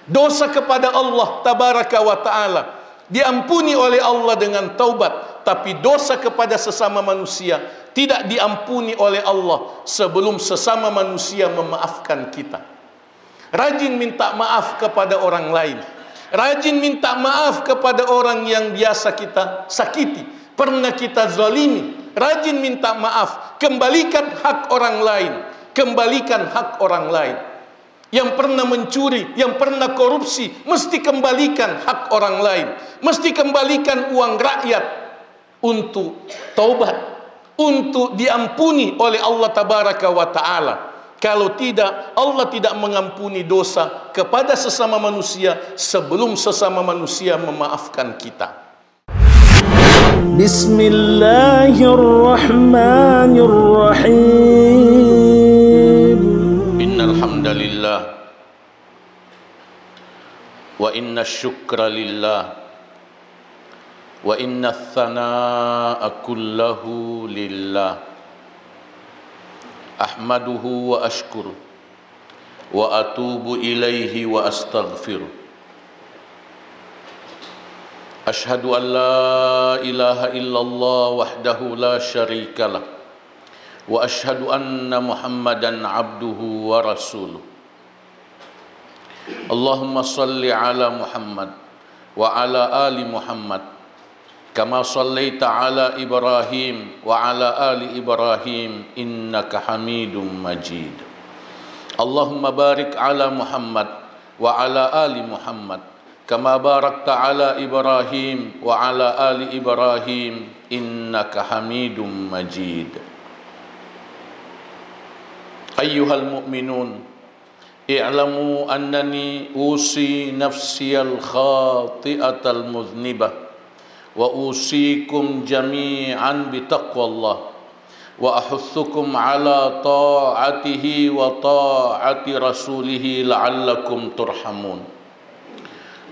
Dosa kepada Allah tabaraka wa ta'ala diampuni oleh Allah dengan taubat, tapi dosa kepada sesama manusia tidak diampuni oleh Allah sebelum sesama manusia memaafkan kita. Rajin minta maaf kepada orang lain, rajin minta maaf kepada orang yang biasa kita sakiti, pernah kita zalimi. Rajin minta maaf, kembalikan hak orang lain, kembalikan hak orang lain. Yang pernah mencuri, yang pernah korupsi, mesti kembalikan hak orang lain, mesti kembalikan uang rakyat untuk taubat, untuk diampuni oleh Allah tabaraka wa ta'ala. Kalau tidak, Allah tidak mengampuni dosa kepada sesama manusia sebelum sesama manusia memaafkan kita. Bismillahirrahmanirrahim. Innal hamdalillah wa inna syukra lillah wa inna thanaa kullahu lillah ahmaduhu wa ashkuru wa atubu ilaihi wa astaghfiruh. Ashhadu an la ilaha illallah wahdahu la syarika lah wa ashhadu anna Muhammadan abduhu wa rasuluh. Allahumma salli ala Muhammad wa ala ali Muhammad kama sallaita ala Ibrahim wa ala ali Ibrahim innaka Hamidum Majid. Allahumma barik ala Muhammad wa ala ali Muhammad kama barakta ala Ibrahim wa ala ali Ibrahim innaka Hamidum Majid. Ayyuhal mu'minun, i'lamu annani usi nafsiyal khati'atal muznibah wa usikum jami'an bitaqwallah wa ahuthukum ala ta'atihi wa ta'ati rasulihi la'allakum turhamun.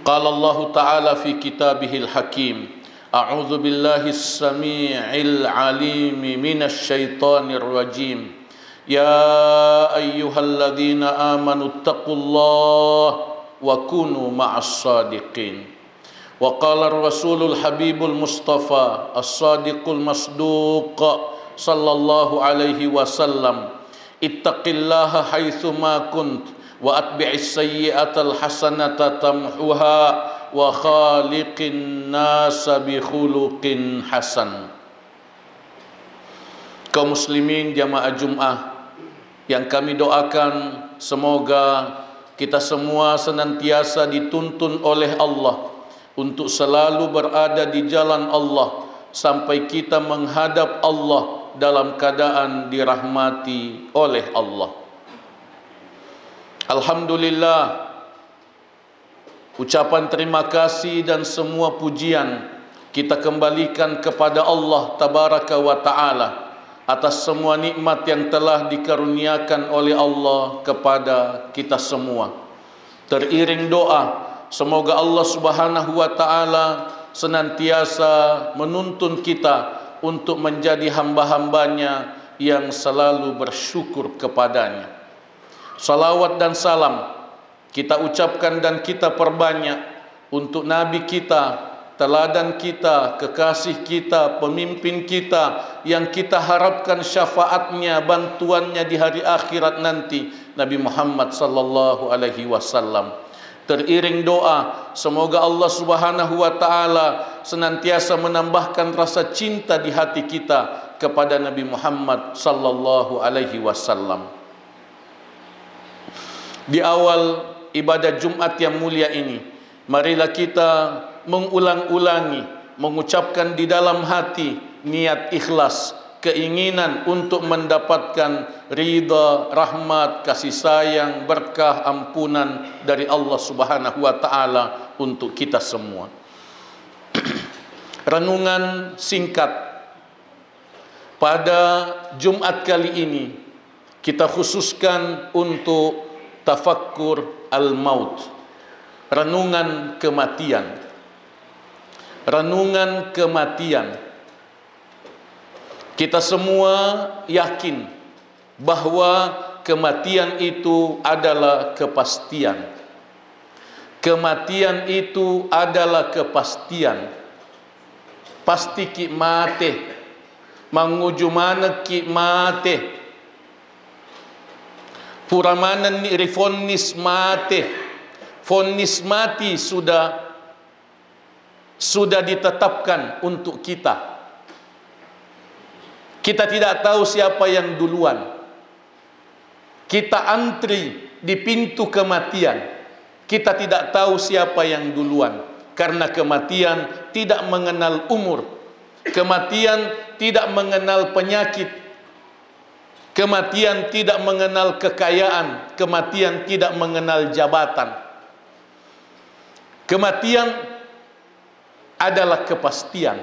Qala Allah Ta'ala fi kitabihil hakim, a'udzu billahi as-sami'il 'alim minasy syaithanir rajim. Ya ayyuhalladzina amanu taqullaha wa kunu ma'as sadiqin. Wa qala ar-rasulul habibul mustafa as-sadiqul masduq sallallahu alaihi wasallam, ittaqillaha haitsu ma kunt wa atbi'is sayyi'atal hasanata tamhuha wa khaliqin nasa bi khuluqin hasan. Kaum muslimin jamaah Jumat yang kami doakan, semoga kita semua senantiasa dituntun oleh Allah untuk selalu berada di jalan Allah sampai kita menghadap Allah dalam keadaan dirahmati oleh Allah. Alhamdulillah, ucapan terima kasih dan semua pujian kita kembalikan kepada Allah tabaraka wa ta'ala atas semua nikmat yang telah dikaruniakan oleh Allah kepada kita semua. Teriring doa, semoga Allah subhanahu wa ta'ala senantiasa menuntun kita untuk menjadi hamba-hambanya yang selalu bersyukur kepadanya. Salawat dan salam kita ucapkan dan kita perbanyak untuk Nabi kita, teladan kita, kekasih kita, pemimpin kita yang kita harapkan syafaatnya, bantuannya di hari akhirat nanti, Nabi Muhammad sallallahu alaihi wasallam. Teriring doa, semoga Allah subhanahu wa ta'ala senantiasa menambahkan rasa cinta di hati kita kepada Nabi Muhammad sallallahu alaihi wasallam. Di awal ibadah Jumat yang mulia ini, marilah kita mengulang-ulangi, mengucapkan di dalam hati niat ikhlas, keinginan untuk mendapatkan ridha, rahmat, kasih sayang, berkah, ampunan dari Allah subhanahu wa ta'ala untuk kita semua. Renungan singkat pada Jumat kali ini kita khususkan untuk tafakkur al-maut, renungan kematian. Renungan kematian. Kita semua yakin bahwa kematian itu adalah kepastian. Kematian itu adalah kepastian. Pasti ki mati. Manguju mana ki mati. Pura mana ni rifonis mati. Fonis mati sudah ditetapkan untuk kita. Kita tidak tahu siapa yang duluan. Kita antri di pintu kematian. Kita tidak tahu siapa yang duluan. Karena kematian tidak mengenal umur. Kematian tidak mengenal penyakit. Kematian tidak mengenal kekayaan. Kematian tidak mengenal jabatan. Kematian adalah kepastian.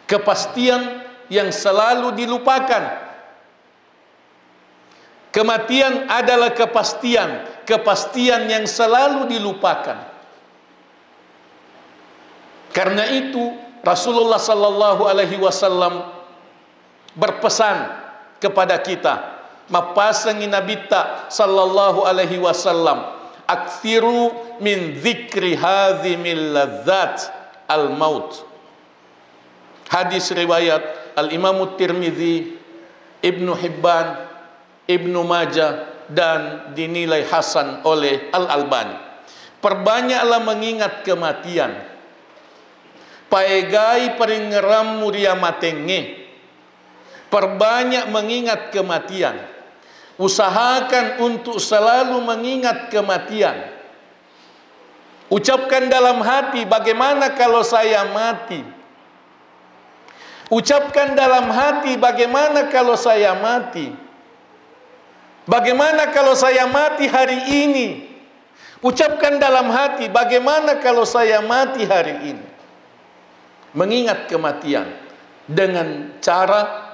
Kepastian yang selalu dilupakan. Kematian adalah kepastian, kepastian yang selalu dilupakan. Karena itu Rasulullah sallallahu alaihi wasallam berpesan kepada kita, mapasangi nabita sallallahu alaihi wasallam, aktsiru min dzikri hadzimil ladzat al-maut. Hadis riwayat Al-Imam Tirmidzi, Ibnu Hibban, Ibnu Majah, dan dinilai hasan oleh Al-Albani. Perbanyaklah mengingat kematian. Paegai peringeram muria matenge. Perbanyak mengingat kematian. Usahakan untuk selalu mengingat kematian. Ucapkan dalam hati, bagaimana kalau saya mati? Ucapkan dalam hati, bagaimana kalau saya mati? Bagaimana kalau saya mati hari ini? Ucapkan dalam hati, bagaimana kalau saya mati hari ini? Mengingat kematian dengan cara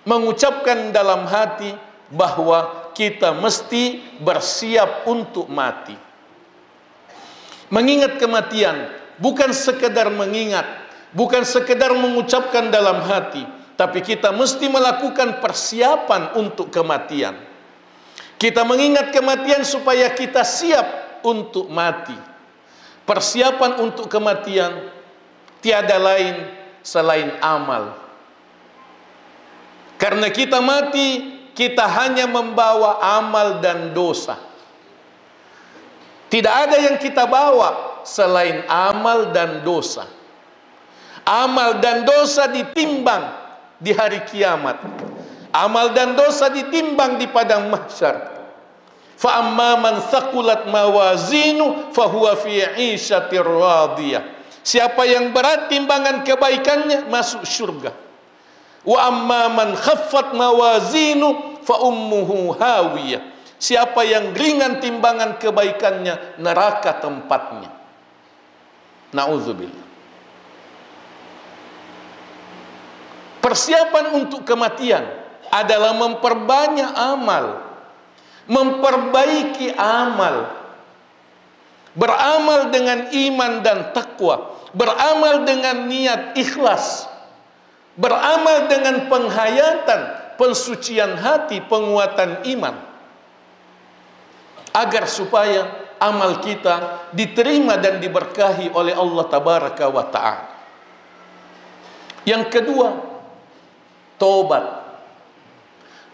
mengucapkan dalam hati bahwa kita mesti bersiap untuk mati. Mengingat kematian bukan sekedar mengingat, bukan sekedar mengucapkan dalam hati, tapi kita mesti melakukan persiapan untuk kematian. Kita mengingat kematian supaya kita siap untuk mati. Persiapan untuk kematian tiada lain selain amal. Karena kita mati, kita hanya membawa amal dan dosa. Tidak ada yang kita bawa selain amal dan dosa. Amal dan dosa ditimbang di hari kiamat. Amal dan dosa ditimbang di padang mahsyar. Fa amma man thaqulat mawazinu fahuwa fi 'ishatir radiyah. Siapa yang berat timbangan kebaikannya masuk syurga. Wa amma man khaffat mawazinu fa ummuhu hawiyah. Siapa yang ringan timbangan kebaikannya, neraka tempatnya. Nauzubillah. Persiapan untuk kematian adalah memperbanyak amal, memperbaiki amal, beramal dengan iman dan takwa, beramal dengan niat ikhlas, beramal dengan penghayatan, pensucian hati, penguatan iman, agar supaya amal kita diterima dan diberkahi oleh Allah Tabaraka wa Ta'ala. Yang kedua, taubat.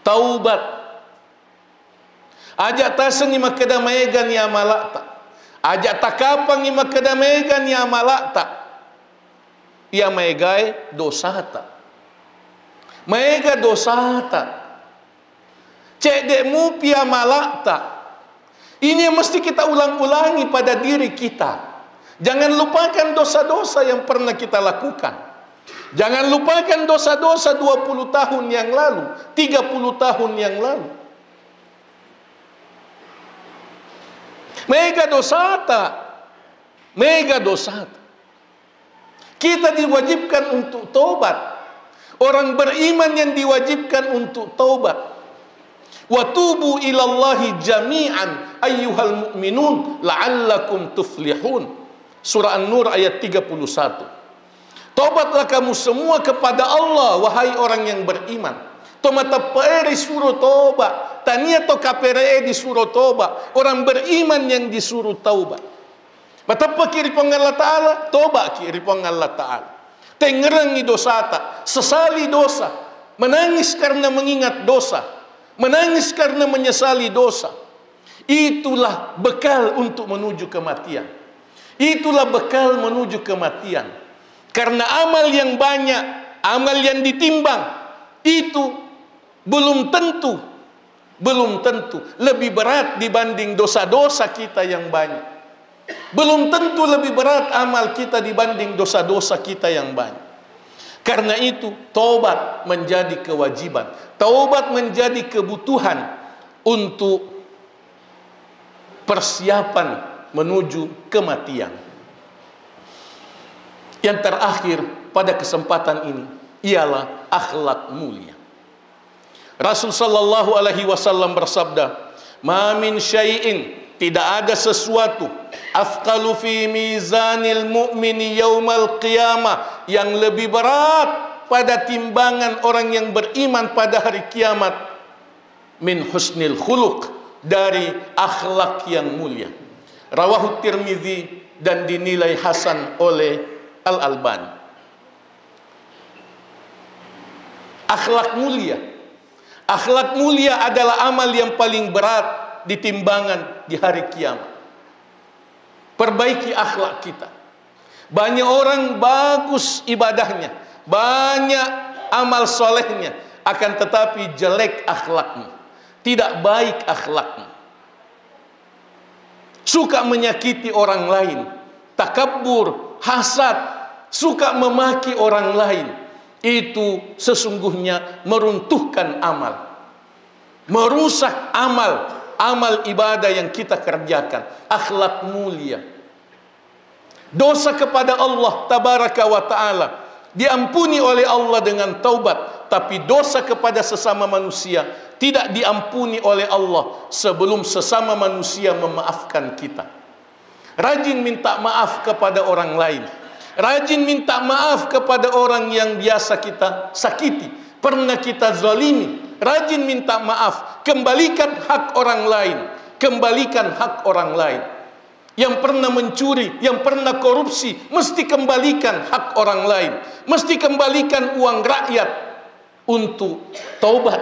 Taubat. Ajak tasang ima kedamaigan ya malakta. Ajak takapang ima kedamaigan ya malakta. Ia maegai dosata. Maega dosata. Cek dekmu pia malakta. Ini yang mesti kita ulang-ulangi pada diri kita. Jangan lupakan dosa-dosa yang pernah kita lakukan. Jangan lupakan dosa-dosa 20 tahun yang lalu, 30 tahun yang lalu. Mega dosata. Mega dosata. Kita diwajibkan untuk taubat. Orang beriman yang diwajibkan untuk taubat. Wa tubu ilallahi jami'an ayyuhal mu'minun la'allakum tuflihun. Surah An-Nur ayat 31. Taubatlah kamu semua kepada Allah, wahai orang yang beriman. mata pere disuruh tobat. Tania to KPRE disuruh tobat. Orang beriman yang disuruh taubat. Betapa kiri pang Allah Ta'ala, tobat kiri pang Allah Ta'ala. Tengerangi dosa tak, sesali dosa, menangis karena mengingat dosa, menangis karena menyesali dosa. Itulah bekal untuk menuju kematian. Itulah bekal menuju kematian. Karena amal yang banyak, amal yang ditimbang, itu belum tentu lebih berat dibanding dosa-dosa kita yang banyak. Belum tentu lebih berat amal kita dibanding dosa-dosa kita yang banyak. Karena itu, taubat menjadi kewajiban. Taubat menjadi kebutuhan untuk persiapan menuju kematian. Yang terakhir pada kesempatan ini ialah akhlak mulia. Rasul sallallahu alaihi wasallam bersabda, "Ma min syai'in," tidak ada sesuatu, "afqalu fi mizanil mu'mini yaumal qiyamah," yang lebih berat pada timbangan orang yang beriman pada hari kiamat, "min husnil khuluq," dari akhlak yang mulia. Rawahu Tirmizi dan dinilai hasan oleh Al-Albani. Akhlak mulia. Akhlak mulia adalah amal yang paling berat di timbangan di hari kiamat. Perbaiki akhlak kita. Banyak orang bagus ibadahnya, banyak amal solehnya, akan tetapi jelek akhlaknya, tidak baik akhlaknya. Suka menyakiti orang lain, takabur, hasad, suka memaki orang lain. Itu sesungguhnya meruntuhkan amal, merusak amal ibadah yang kita kerjakan. Akhlak mulia. Dosa kepada Allah tabaraka wa ta'ala diampuni oleh Allah dengan taubat, tapi dosa kepada sesama manusia tidak diampuni oleh Allah sebelum sesama manusia memaafkan kita. Rajin minta maaf kepada orang lain, rajin minta maaf kepada orang yang biasa kita sakiti, pernah kita zalimi. Rajin minta maaf, kembalikan hak orang lain, kembalikan hak orang lain. Yang pernah mencuri, yang pernah korupsi, mesti kembalikan hak orang lain, mesti kembalikan uang rakyat untuk taubat,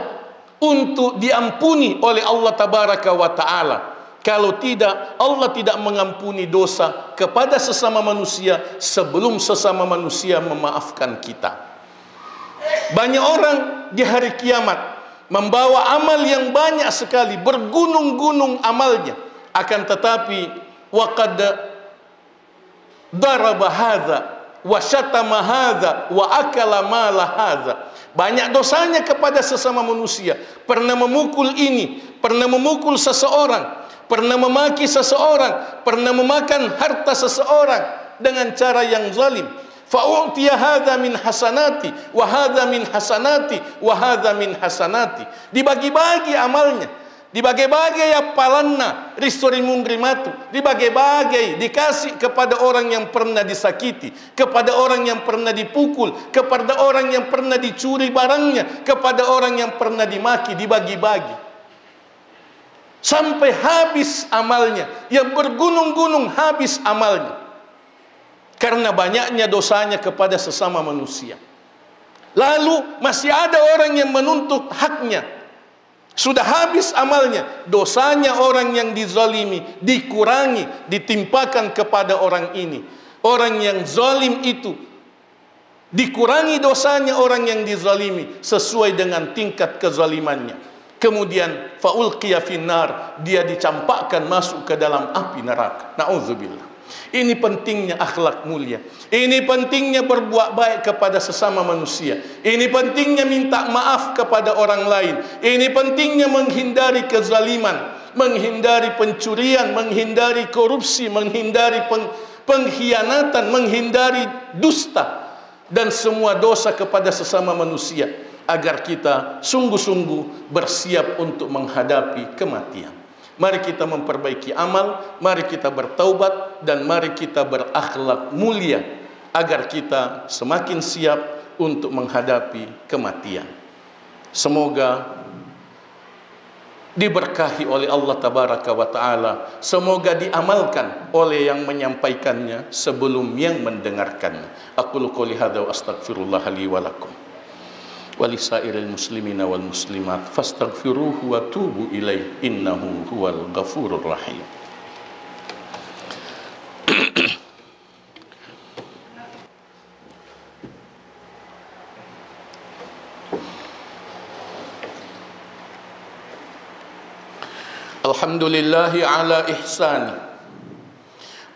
untuk diampuni oleh Allah tabaraka wa ta'ala. Kalau tidak, Allah tidak mengampuni dosa kepada sesama manusia sebelum sesama manusia memaafkan kita. Banyak orang di hari kiamat membawa amal yang banyak sekali, bergunung-gunung amalnya, akan tetapi waqad daraba hadza wa syatama hadza wa akala mala hadza. Banyak dosanya kepada sesama manusia, pernah memukul ini, pernah memukul seseorang, pernah memaki seseorang, pernah memakan harta seseorang dengan cara yang zalim. Fa'utiya hadza min hasanati wa hadza min hasanati wa hadza min hasanati. Dibagi-bagi amalnya, dibagi-bagi apalanna, ristori mungrimatu, dibagi-bagi, dikasih kepada orang yang pernah disakiti, kepada orang yang pernah dipukul, kepada orang yang pernah dicuri barangnya, kepada orang yang pernah dimaki, dibagi-bagi. Sampai habis amalnya, yang bergunung-gunung habis amalnya. Karena banyaknya dosanya kepada sesama manusia. Lalu masih ada orang yang menuntut haknya. Sudah habis amalnya, dosanya orang yang dizalimi dikurangi, ditimpakan kepada orang ini. Orang yang zalim itu dikurangi dosanya orang yang dizalimi sesuai dengan tingkat kezalimannya. Kemudian faulqiya finnar, dia dicampakkan masuk ke dalam api neraka. Nauzubillah. Ini pentingnya akhlak mulia. Ini pentingnya berbuat baik kepada sesama manusia. Ini pentingnya minta maaf kepada orang lain. Ini pentingnya menghindari kezaliman, menghindari pencurian, menghindari korupsi, menghindari pengkhianatan, menghindari dusta dan semua dosa kepada sesama manusia, agar kita sungguh-sungguh bersiap untuk menghadapi kematian. Mari kita memperbaiki amal, mari kita bertaubat, dan mari kita berakhlak mulia agar kita semakin siap untuk menghadapi kematian. Semoga diberkahi oleh Allah Tabaraka wa Ta'ala. Semoga diamalkan oleh yang menyampaikannya sebelum yang mendengarkannya. Aqulu qouli hadza wa astaghfirullah li wa lakum wa lisairil muslimina wal muslimat fastaghfiruhu wa tubu ilaihi innahu huwal ghafurur rahim. Alhamdulillahi ala ihsani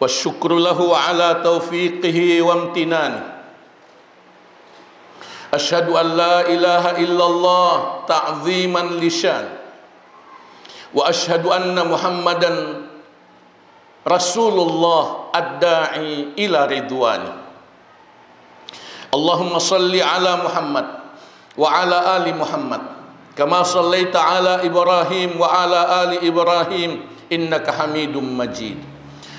wa syukru lahu ala taufiqihi wa amtinani. Asyhadu an la ilaha illallah ta'ziman li syan wa asyhadu anna Muhammadan Rasulullah ad-da'i ila ridwani. Allahumma salli ala Muhammad wa ala ali Muhammad kama sallaita ala Ibrahim wa ala ali Ibrahim innaka Hamidum Majid.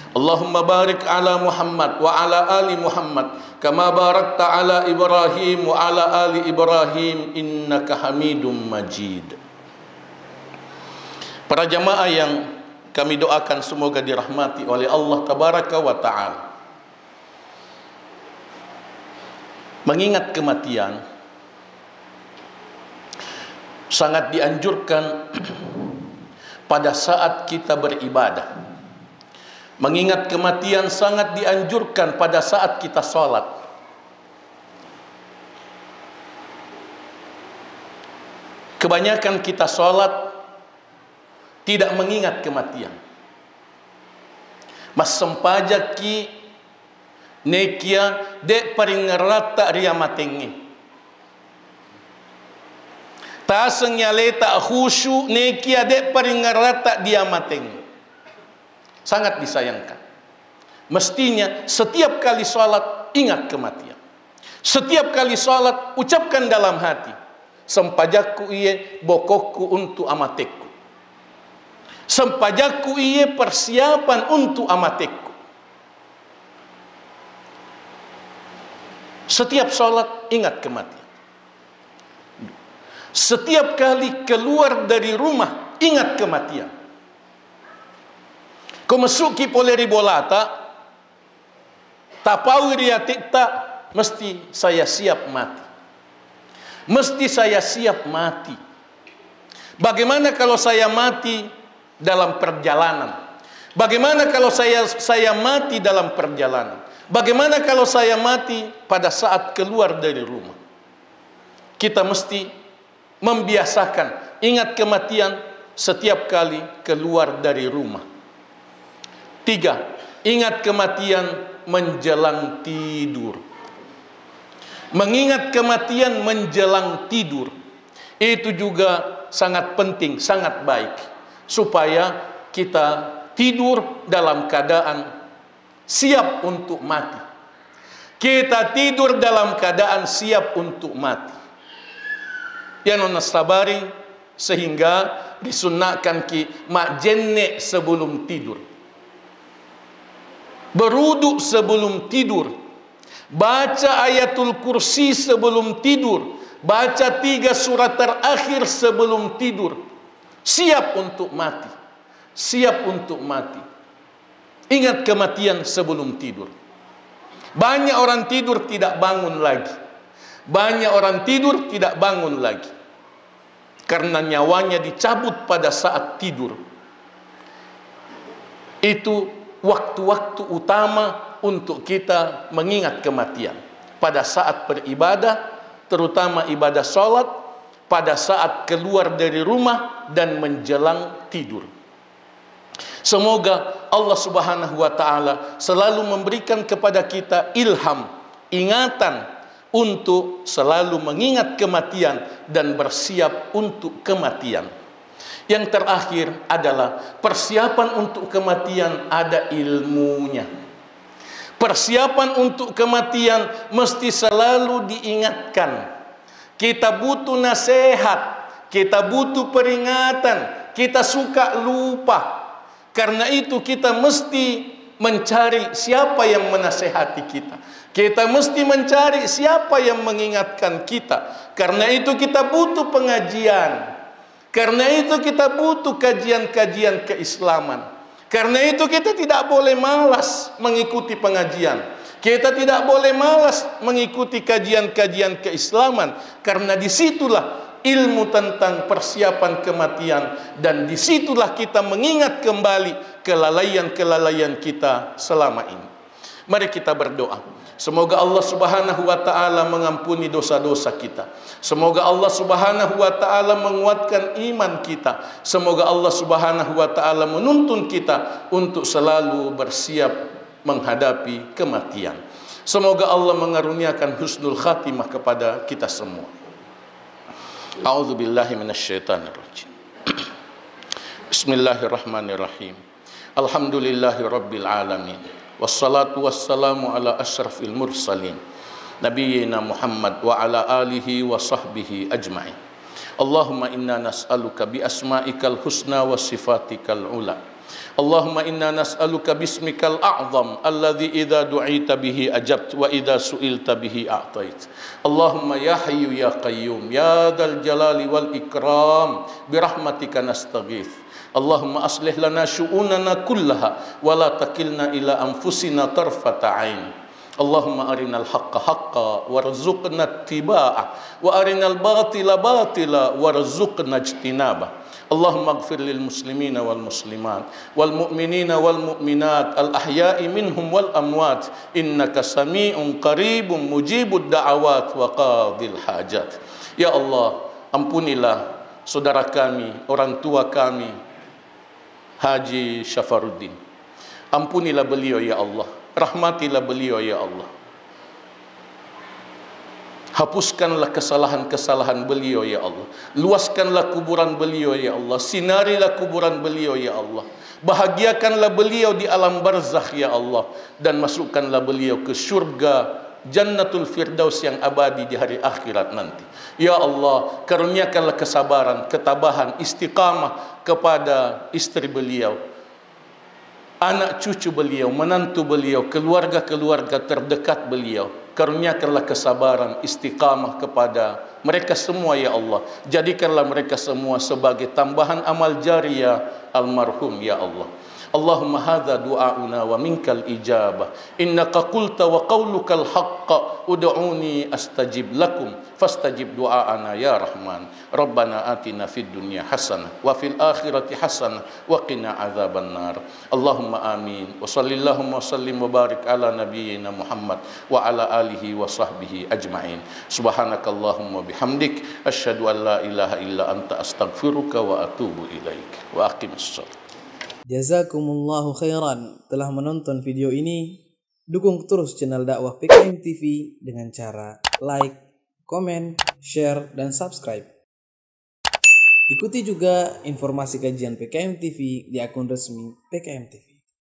Allahumma barik ala Muhammad wa ala ali Muhammad kama barakta ala Ibrahim wa ala ali Ibrahim innaka Hamidum Majid. Para jamaah yang kami doakan semoga dirahmati oleh Allah Tabaraka wa Ta'ala. Mengingat kematian sangat dianjurkan pada saat kita beribadah. Mengingat kematian sangat dianjurkan pada saat kita sholat. Kebanyakan kita sholat tidak mengingat kematian. Mas sempajaki nekia dek paringarata ria matengi. Tasengnya leta khusyu nekia dek paringarata dia mateng. Sangat disayangkan. Mestinya setiap kali sholat ingat kematian. Setiap kali sholat ucapkan dalam hati, sempajakku iye bokokku untuk amatekku. Sempajakku iye persiapan untuk amatekku. Setiap sholat ingat kematian. Setiap kali keluar dari rumah ingat kematian. Kau masuki poleri bolata, tapau riatikta, mesti saya siap mati. Mesti saya siap mati. Bagaimana kalau saya mati dalam perjalanan? Bagaimana kalau saya mati dalam perjalanan? Bagaimana kalau saya mati pada saat keluar dari rumah? Kita mesti membiasakan ingat kematian setiap kali keluar dari rumah. 3. Ingat kematian menjelang tidur. Mengingat kematian menjelang tidur itu juga sangat penting, sangat baik, supaya kita tidur dalam keadaan siap untuk mati. Kita tidur dalam keadaan siap untuk mati. Yang nasabari sehingga disunahkan ki mak jenne sebelum tidur, beruduk sebelum tidur, baca ayatul kursi sebelum tidur, baca 3 surat terakhir sebelum tidur. Siap untuk mati. Siap untuk mati. Ingat kematian sebelum tidur. Banyak orang tidur tidak bangun lagi. Banyak orang tidur tidak bangun lagi karena nyawanya dicabut pada saat tidur. Itu waktu-waktu utama untuk kita mengingat kematian. Pada saat beribadah, terutama ibadah sholat, pada saat keluar dari rumah dan menjelang tidur. Semoga Allah Subhanahu wa Ta'ala selalu memberikan kepada kita ilham, ingatan untuk selalu mengingat kematian dan bersiap untuk kematian. Yang terakhir adalah persiapan untuk kematian ada ilmunya. Persiapan untuk kematian mesti selalu diingatkan. Kita butuh nasihat, kita butuh peringatan, kita suka lupa. Karena itu kita mesti mencari siapa yang menasehati kita. Kita mesti mencari siapa yang mengingatkan kita. Karena itu kita butuh pengajian. Karena itu kita butuh kajian-kajian keislaman. Karena itu kita tidak boleh malas mengikuti pengajian. Kita tidak boleh malas mengikuti kajian-kajian keislaman. Karena disitulah ilmu tentang persiapan kematian. Dan disitulah kita mengingat kembali kelalaian-kelalaian kita selama ini. Mari kita berdoa. Semoga Allah Subhanahu wa taala mengampuni dosa-dosa kita. Semoga Allah Subhanahu wa taala menguatkan iman kita. Semoga Allah Subhanahu wa taala menuntun kita untuk selalu bersiap menghadapi kematian. Semoga Allah mengaruniakan husnul khatimah kepada kita semua. A'udzubillahi minasyaitonirrajim. Bismillahirrahmanirrahim. Alhamdulillahirabbil alamin. Wassalatu wassalamu ala asyrafil mursalin nabiyyina Muhammad wa ala alihi wa sahbihi ajma'in. Allahumma inna nas'aluka bi asma'ikal husna wa sifatikal ula. Allahumma inna nas'aluka bismikal a'zam alladhi idza du'ita bihi ajabt wa idza su'ilta bihi a'tait. Allahumma ya hayyu ya qayyum ya dzal jalali wal ikram bi rahmatika nastaghits. Allahumma aslih lana syu'unana kullaha wa la takilna ila anfusina tarfata ain. Allahumma arinal haqqa haqqa warzuqna ittiba'ah wa arinal batila batila warzuqna ijtinabah. Allahumma ighfir lil muslimina wal muslimat wal mu'minina wal mu'minat al ahya'i minhum wal amwat innaka sami'un qaribun mujibud da'awat wa qadil hajat. Ya Allah, ampunilah saudara kami, orang tua kami, Haji Syafaruddin. Ampunilah beliau ya Allah. Rahmatilah beliau ya Allah. Hapuskanlah kesalahan-kesalahan beliau ya Allah. Luaskanlah kuburan beliau ya Allah. Sinarilah kuburan beliau ya Allah. Bahagiakanlah beliau di alam barzakh ya Allah. Dan masukkanlah beliau ke syurga Jannatul Firdaus yang abadi di hari akhirat nanti. Ya Allah, karuniakanlah kesabaran, ketabahan, istiqamah kepada istri beliau, anak cucu beliau, menantu beliau, keluarga-keluarga terdekat beliau. Karuniakanlah kesabaran, istiqamah kepada mereka semua ya Allah. Jadikanlah mereka semua sebagai tambahan amal jariyah almarhum ya Allah. Allahumma hadza du'auna wa minkal ijabah. Innaka qulta wa qaulukal haqqa ud'uni astajib lakum fastajib du'aana ya Rahman. Rabbana atina fid dunya hasanah wa fil akhirati hasanah wa qina adzaban nar. Allahumma amin. Wa sallallahu wa sallim wa barik ala nabiyyina Muhammad wa ala alihi wa sahbihi ajma'in. Subhanakallahumma bihamdik asyhadu an la ilaha illa anta astaghfiruka wa atubu ilaik. Wa aqimus shalah. Jazakumullahu khairan telah menonton video ini. Dukung terus channel dakwah PKM TV dengan cara like, komen, share, dan subscribe. Ikuti juga informasi kajian PKM TV di akun resmi PKM TV.